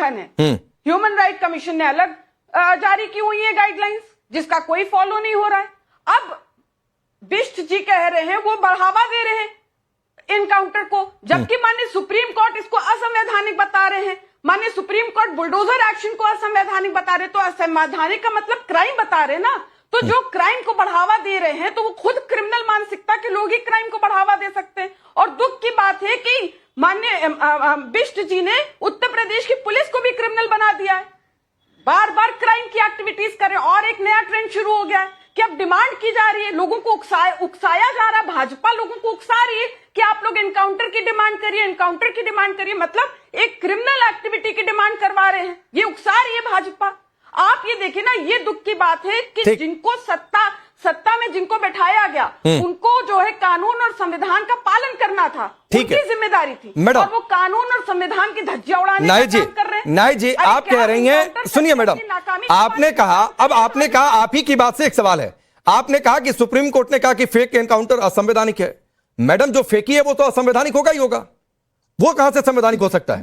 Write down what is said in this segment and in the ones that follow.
संगठन है, human right commission ने अलग जारी की हुई है गाइडलाइंस, जिसका कोई फॉलो नहीं हो रहा है। अब बिष्ट जी कह रहे हैं वो बढ़ावा दे रहे हैं एनकाउंटर को, जबकि माननीय सुप्रीम कोर्ट इसको असंवैधानिक बता रहे हैं। माननीय सुप्रीम कोर्ट बुलडोजर एक्शन को असंवैधानिक बता रहे, तो असंवैधानिक का मतलब क्राइम बता रहे ना। तो जो क्राइम को बढ़ावा दे रहे हैं तो वो खुद क्रिमिनल मानसिकता के लोग ही क्राइम को बढ़ावा दे सकते हैं। और दुख की बात है कि माननीय बिष्ट जी ने उत्तर प्रदेश की पुलिस को भी क्रिमिनल बना दिया है, बार बार क्राइम की एक्टिविटीज कर रहे हैं। और एक नया ट्रेंड शुरू हो गया है कि अब डिमांड की जा रही है, लोगों को उकसाया जा रहा है, भाजपा लोगों को उकसा रही है कि आप लोग एनकाउंटर की डिमांड करिए, एनकाउंटर की डिमांड करिए, मतलब एक क्रिमिनल एक्टिविटी की डिमांड करवा रहे हैं। ये उकसा रही है भाजपा। आप ये देखिए ना, ये दुख की बात है कि जिनको सत्ता में जिनको बैठाया गया उनको जो है कानून और संविधान का पालन करना था, उनकी जिम्मेदारी थी, और वो कानून और संविधान की धज्जियां उड़ाने का काम कर रहे हैं। नायक जी, आप कह रही हैं, सुनिए मैडम, आपने कहा, अब आपने कहा, आप ही की बात से एक सवाल है, आपने कहा कि सुप्रीम कोर्ट ने कहा कि फेक एनकाउंटर असंवैधानिक है। मैडम, जो फेकी है वो तो असंवैधानिक होगा ही होगा, वो कहां से संवैधानिक हो सकता है?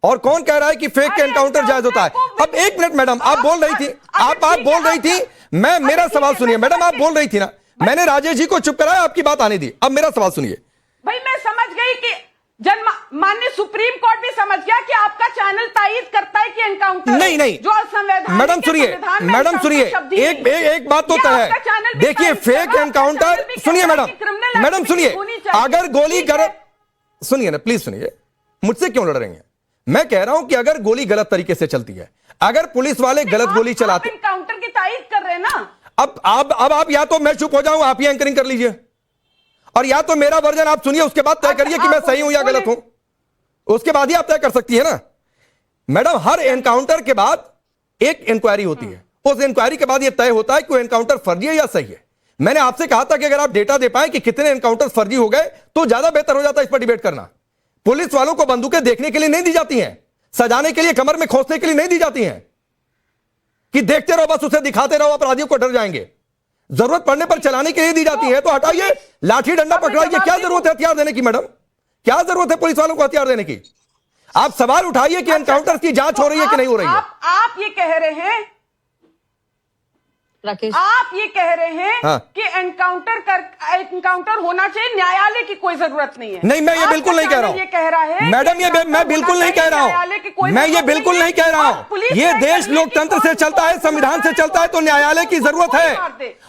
और कौन कह रहा है कि फेक एनकाउंटर जायज होता है? अब एक मिनट मैडम, आप बोल रही थी, आप बोल रही थी, मैं मेरा सवाल सुनिए मैडम, आप बोल रही थी ना, मैंने राजेश जी को चुप कराया, आपकी बात आने दी, अब मेरा सवाल सुनिए। भाई मैं समझ गई कि माननीय सुप्रीम कोर्ट भी समझ गया कि आपका चैनल तायीद करता है कि एनकाउंटर नहीं जो असंवैधानिक। मैडम सुनिए, एक बात तो तय है, देखिए फेक एनकाउंटर, सुनिए मैडम सुनिए, अगर गोली गलत, सुनिए ना प्लीज सुनिए, मुझसे क्यों लड़ रही हैं? मैं कह रहा हूं कि अगर गोली गलत तरीके से चलती है, अगर पुलिस वाले गलत गोली चलाते, एनकाउंटर की तायीद कर रहे हैं ना। अब आप या तो मैं चुप हो जाऊं, आप ही एंकरिंग कर लीजिए, और या तो मेरा वर्जन आप सुनिए, उसके बाद तय करिए कि मैं सही हूं या गलत हूं, उसके बाद ही आप तय कर सकती है ना। मैडम, हर एनकाउंटर के बाद एक इंक्वायरी होती है, उस इंक्वायरी के बाद यह तय होता है कि वो एनकाउंटर फर्जी है या सही है। मैंने आपसे कहा था कि अगर आप डेटा दे पाए कि कितने एनकाउंटर फर्जी हो गए तो ज्यादा बेहतर हो जाता है इस पर डिबेट करना। पुलिस वालों को बंदूकें देखने के लिए नहीं दी जाती हैं, सजाने के लिए, कमर में खोसने के लिए नहीं दी जाती हैं कि देखते रहो, बस उसे दिखाते रहो, अपराधियों को डर जाएंगे। जरूरत पड़ने पर चलाने के लिए दी जाती है। तो हटाइए, लाठी डंडा पकड़ाइए, क्या जरूरत है हथियार देने की? मैडम, क्या जरूरत है पुलिस वालों को हथियार देने की? आप सवाल उठाइए कि एनकाउंटर की जांच हो रही है कि नहीं हो रही है। आप ये कह रहे हैं राकेश, आप ये कह रहे हैं कि एनकाउंटर होना चाहिए, न्यायालय की कोई जरूरत नहीं है। नहीं, मैं ये बिल्कुल नहीं कह रहा हूं, ये कह रहा है मैडम, ये मैं बिल्कुल नहीं कह रहा हूं, मैं ये बिल्कुल नहीं कह रहा हूं। ये देश लोकतंत्र से चलता है, संविधान से चलता है, तो न्यायालय की जरूरत है,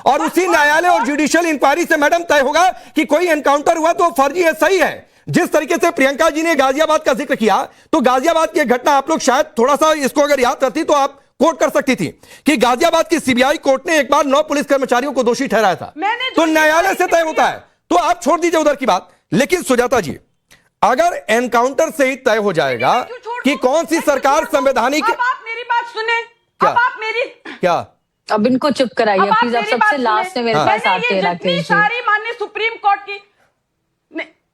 और उसी न्यायालय और जुडिशियल इंक्वायरी से मैडम तय होगा कि कोई एनकाउंटर हुआ तो फर्जी है, सही है। जिस तरीके से प्रियंका जी ने गाजियाबाद का जिक्र किया, तो गाजियाबाद की घटना आप लोग शायद थोड़ा सा इसको अगर याद करती तो आप कोट कर सकती थी कि गाजियाबाद की सीबीआई कोर्ट ने एक बार 9 पुलिस कर्मचारियों को दोषी ठहराया था, तो न्यायालय से तय होता है। तो आप छोड़ दीजिए उधर की बात, लेकिन सुजाता जी, अगर एनकाउंटर से ही तय हो जाएगा कि कौन सी सरकार संवैधानिक, आप मेरी बात सुने, क्या आप मेरी क्या, अब इनको चुप कराइए प्लीज, अब सबसे लास्ट में मेरे पास आते हैं राकेश जी। सारी माननीय सुप्रीम कोर्ट की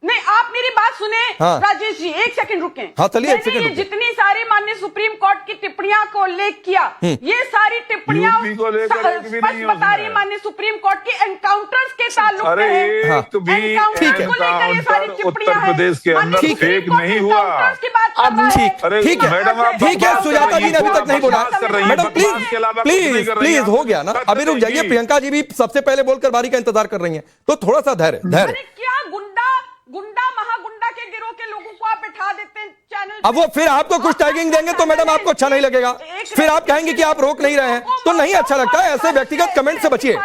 नहीं, आप मेरी बात सुने राजेश जी, एक सेकंड रुकें। हाँ चलिए, एक सेकंड। जितनी सारी माननीय सुप्रीम कोर्ट की टिप्पणियां को उल्लेख किया, ये सारी टिप्पणियां स्पष्ट बता रही माननीय सुप्रीम कोर्ट की एनकाउंटर्स के ताल्लुक में है। उत्तर प्रदेश के अंदर फेक नहीं हुआ। ठीक है, सुजाता जी ने अभी तक नहीं बोला। मैडम प्लीज हो गया ना, अभी रुक जाइए। प्रियंका जी भी सबसे पहले बोलकर बारी का इंतजार कर रही हैं, तो थोड़ा सा धैर्य। क्या गुंडा महागुंडा के गिरोह के लोगों को आप बैठा देते हैं चैनल। अब वो फिर आपको कुछ टैगिंग देंगे तो मैडम आपको अच्छा नहीं लगेगा, फिर आप कहेंगे कि आप रोक नहीं रहे हैं, तो नहीं अच्छा लगता है। ऐसे व्यक्तिगत कमेंट से बचिए।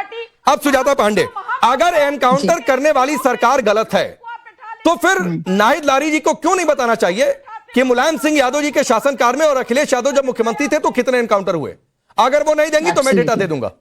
अब सुजाता पांडे, अगर एनकाउंटर करने वाली सरकार गलत है तो फिर नाहिद लारी जी को क्यों नहीं बताना चाहिए कि मुलायम सिंह यादव जी के शासनकाल में और अखिलेश यादव जब मुख्यमंत्री थे तो कितने एनकाउंटर हुए? अगर वो नहीं देंगी तो मैं डेटा दे दूंगा।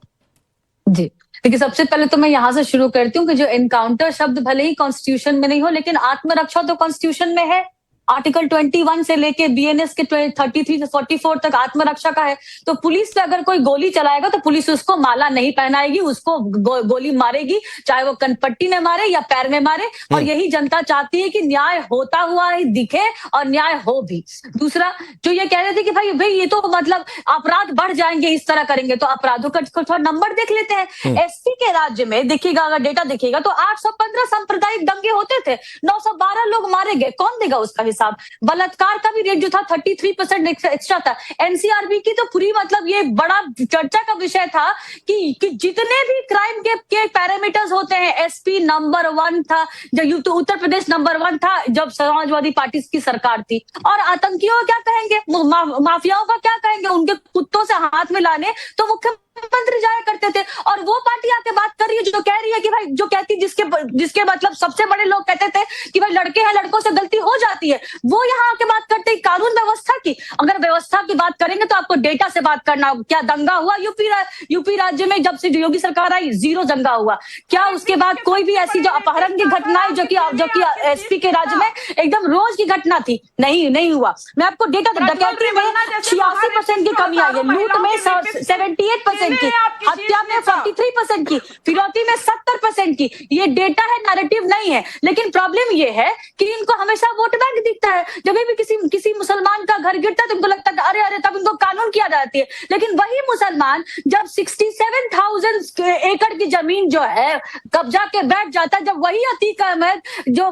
जी देखिए, सबसे पहले तो मैं यहाँ से शुरू करती हूँ कि जो एनकाउंटर शब्द भले ही कॉन्स्टिट्यूशन में नहीं हो, लेकिन आत्मरक्षा तो कॉन्स्टिट्यूशन में है। आर्टिकल 21 से लेके बीएनएस के 33 से 44 तक आत्मरक्षा का है। तो पुलिस से अगर कोई गोली चलाएगा तो पुलिस उसको माला नहीं पहनाएगी, उसको गोली मारेगी, चाहे वो कनपट्टी में मारे या पैर में मारे। और यही जनता चाहती है कि न्याय होता हुआ ही दिखे और न्याय हो भी। दूसरा, जो ये कह रहे थे कि भाई ये तो मतलब अपराध बढ़ जाएंगे इस तरह करेंगे, तो अपराधों का थोड़ा नंबर देख लेते हैं। एसपी के राज्य में देखिएगा, अगर डेटा देखिएगा तो 815 सांप्रदायिक दंगे होते थे, 912 लोग मारे गए। कौन देगा उसका हिसाब? हिसाब, बलात्कार का भी रेट जो था 33% एक्स्ट्रा था। एनसीआरबी की तो पूरी मतलब ये बड़ा चर्चा का विषय था कि जितने भी क्राइम के पैरामीटर्स होते हैं, एसपी नंबर 1 था, जब उत्तर प्रदेश नंबर 1 था जब समाजवादी पार्टी की सरकार थी। और आतंकियों का क्या कहेंगे, माफियाओं का क्या कहेंगे, उनके कुत्तों से हाथ मिलाने तो मुख्यमंत्री जाया करते थे। और वो पार्टी आके बात कर रही है जो कह रही है कि भाई, जो कहती जिसके मतलब सबसे बड़े लोग कहते थे कि भाई लड़के हैं, लड़कों से गलती हो जाती है, वो यहाँ आके बात करते हैं कानून व्यवस्था की। अगर व्यवस्था की बात करेंगे तो आपको डेटा से बात करना होगा। क्या दंगा हुआ यूपी राज्य में जब से योगी सरकार आई? 0 दंगा हुआ। क्या उसके बाद कोई भी ऐसी जो अपहरण की घटनाएं जो कि एसपी के राज्य में एकदम रोज की घटना थी? नहीं हुआ। मैं आपको डेटा, डकैती में 86% की कमी आई है, लूट में 78% की, हत्या में 43% की, फिरौती में 70% की। ये डेटा है, नैरेटिव नहीं है। लेकिन प्रॉब्लम ये है कि इनको हमेशा वोट बैंक दिखता है। जब भी किसी मुसलमान का घर गिरता है तो इनको लगता है अरे तब इनको कानून किया जाती है। लेकिन वही मुसलमान जब 67,000 एकड़ की जमीन जो है कब्जा के बैठ जाता है, जब वही अतीक अहमद जो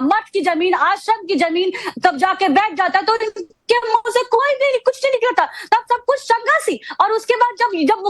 मठ की जमीन, आश्रम की जमीन कब्जा के बैठ जाता है, तो के मुंह से कोई भी कुछ नहीं निकला था, तब सब कुछ चंगा सी। और उसके बाद जब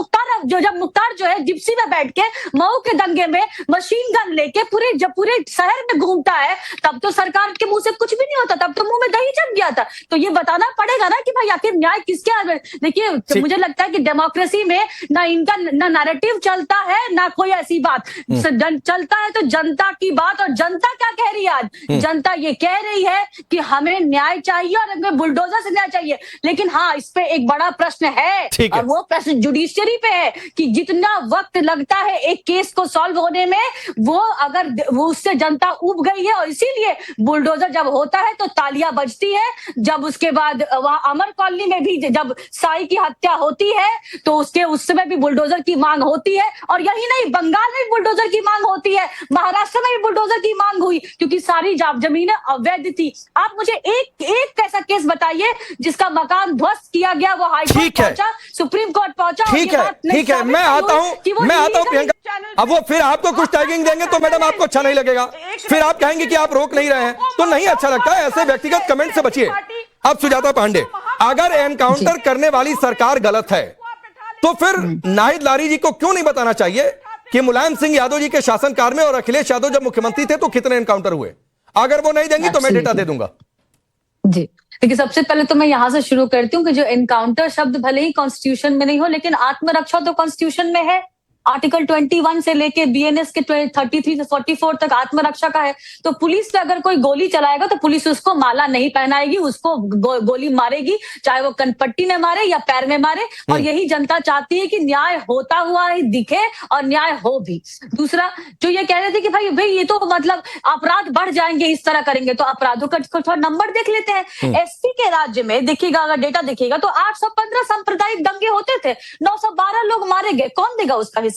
मुख्तार जो है जिप्सी में बैठ के मऊ के दंगे में मशीन गन लेके पूरे शहर में घूमता है, तब तो सरकार के मुंह से कुछ भी नहीं होता, तब तो मुंह में दही जम गया था। तो ये बताना पड़ेगा ना कि भाई आखिर न्याय किसके हाथ में। देखिए, मुझे लगता है कि डेमोक्रेसी में ना इनका ना नैरेटिव चलता है, ना कोई ऐसी बात चलता है। तो जनता की बात, और जनता क्या कह रही है आज? जनता ये कह रही है कि हमें न्याय चाहिए और हमें बुलडोजर से न्याय चाहिए। लेकिन हाँ, इस पे एक बड़ा प्रश्न है, और वो प्रश्न जुडिशरी पे है कि जितना वक्त लगता है एक केस को सॉल्व होने में, वो अगर वो उससे जनता उब गई है, और इसीलिए बुलडोजर जब होता है तो तालियां बजती है। जब उसके बाद वहां अमर कॉलोनी में भी जब साई की हत्या होती है तो उस समय भी बुलडोजर की मांग होती है। और यही नहीं, बंगाल में भी बुलडोजर की मांग होती है, महाराष्ट्र में भी बुलडोजर की मांग हुई, क्योंकि सारी जमीनें अवैध थी। आप मुझे एक ऐसा केस बताइए जिसका मकान ध्वस्त किया गया, वो हाई कोर्ट पहुंचा, सुप्रीम कोर्ट पहुंचा। ठीक है, मैं आता हूं प्रियंका। अब वो फिर आपको कुछ टैगिंग देंगे तो मैडम आपको अच्छा नहीं लगेगा, फिर आप कहेंगे कि आप रोक नहीं रहे हैं, तो नहीं अच्छा लगता है। ऐसे व्यक्तिगत कमेंट से बचिए। अब सुजाता पांडे, अगर एनकाउंटर करने वाली सरकार गलत है तो फिर नाहिद लारी जी को क्यों नहीं बताना चाहिए कि मुलायम सिंह यादव जी के शासनकाल में और अखिलेश यादव जब मुख्यमंत्री थे तो कितने एनकाउंटर हुए? अगर वो नहीं देंगी तो मैं डेटा दे दूंगा। जी, देखिए, सबसे पहले तो मैं यहाँ से शुरू करती हूँ कि जो एनकाउंटर शब्द भले ही कॉन्स्टिट्यूशन में नहीं हो, लेकिन आत्मरक्षा तो कॉन्स्टिट्यूशन में है। आर्टिकल 21 से लेके बीएनएस के 33 से 44 तक आत्मरक्षा का है। तो पुलिस पे अगर कोई गोली चलाएगा तो पुलिस उसको माला नहीं पहनाएगी, उसको गोली मारेगी, चाहे वो कनपट्टी में मारे या पैर में मारे। और यही जनता चाहती है कि न्याय होता हुआ ही दिखे और न्याय हो भी। दूसरा, जो ये कह रहे थे कि भाई ये तो मतलब अपराध बढ़ जाएंगे इस तरह करेंगे, तो अपराधों का थोड़ा नंबर देख लेते हैं। एसपी के राज्य में देखिएगा, अगर डेटा देखिएगा तो 815 सांप्रदायिक दंगे होते थे, 912 लोग मारे गए। कौन देगा उसका हिसाब?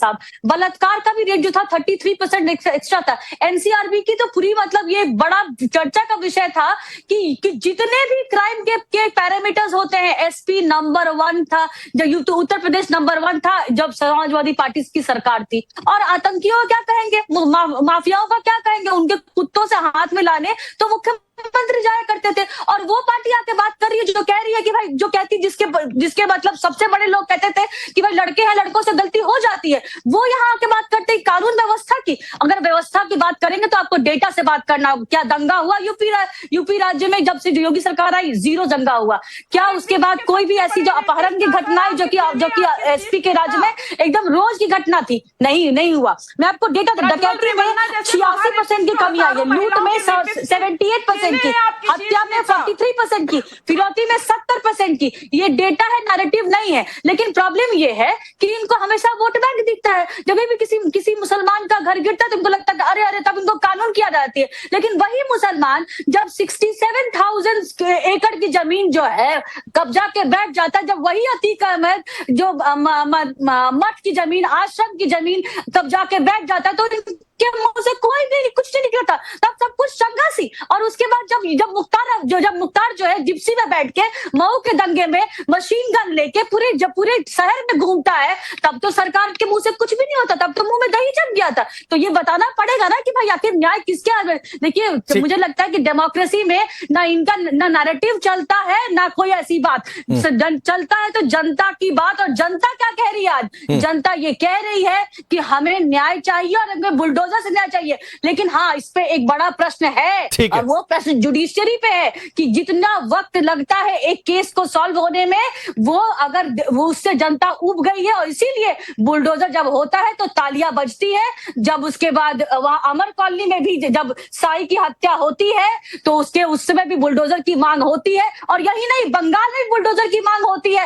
बलात्कार का भी रेट जो था 33% एक्स्ट्रा था। एनसीआरबी की तो पूरी मतलब ये बड़ा चर्चा का विषय था कि जितने भी क्राइम के पैरामीटर्स होते हैं, एसपी नंबर 1 था, जब उत्तर प्रदेश नंबर 1 था जब समाजवादी पार्टी की सरकार थी। और आतंकियों का क्या कहेंगे, माफियाओं का क्या कहेंगे, उनके कुत्तों से हाथ मिलाने तो मुख्यमंत्री जाया करते थे। और वो पार्टी आके बात कर रही है जो कह रही है कि भाई, जो कहती जिसके मतलब सबसे बड़े लोग कहते थे कि भाई लड़के हैं, लड़कों से गलती हो जाती है, वो यहाँ आके बात करते हैं कानून व्यवस्था की। अगर व्यवस्था की बात करेंगे तो आपको डेटा से बात करना होगा। क्या दंगा हुआ यूपी राज्य में जब से योगी सरकार आई? 0 दंगा हुआ। क्या उसके बाद कोई भी ऐसी जो अपहरण की घटनाएं जो कि एसपी के राज्य में एकदम रोज की घटना थी? नहीं हुआ। मैं आपको डेटा, डकैती में 86% की कमी आई है, लूट में 78% की, हत्या में 43% की, फिरौती में 70% की। ये डेटा है, नैरेटिव नहीं है। लेकिन प्रॉब्लम ये है कि इनको हमेशा वोट बैंक दिखता है। जब भी किसी मुसलमान का घर गिरता है तो इनको लगता है अरे तब इनको कानून किया जाती है। लेकिन वही मुसलमान जब 67,000 एकड़ की जमीन जो है कब्जा के बैठ जाता है, जब वही अतीक अहमद जो मठ की जमीन, आश्रम की जमीन कब्जा के बैठ जाता है, तो के मुंह से कोई भी कुछ नहीं निकला था, तब सब कुछ चंगा 88। और उसके बाद जब मुख्तार जो है जिप्सी में बैठ के मऊ के दंगे में मशीन गन लेके पूरे शहर में घूमता है, तब तो सरकार के मुंह से कुछ भी नहीं होता, तब तो मुंह में दही जम गया था। तो ये बताना पड़ेगा ना कि भाई आखिर न्याय किसके हाथ में। देखिए मुझे लगता है कि डेमोक्रेसी में ना इनका ना नैरेटिव चलता है ना कोई ऐसी बात चलता है, तो जनता की बात। और जनता क्या कह रही है आज? जनता ये कह रही है कि हमें न्याय चाहिए और हमें बुलडोजर से न्याय चाहिए। लेकिन हाँ, इस पे एक बड़ा प्रश्न है और वो प्रश्न जुडिशरी पे है कि जितना वक्त लगता है एक केस को सॉल्व होने में, वो उससे जनता उब गई है। और इसीलिए बुलडोजर जब होता है तो तालियां बजती है। जब उसके बाद वहां अमर कॉलोनी में भी जब साई की हत्या होती है तो उस समय भी बुलडोजर की मांग होती है। और यही नहीं, बंगाल में बुलडोजर की मांग होती है।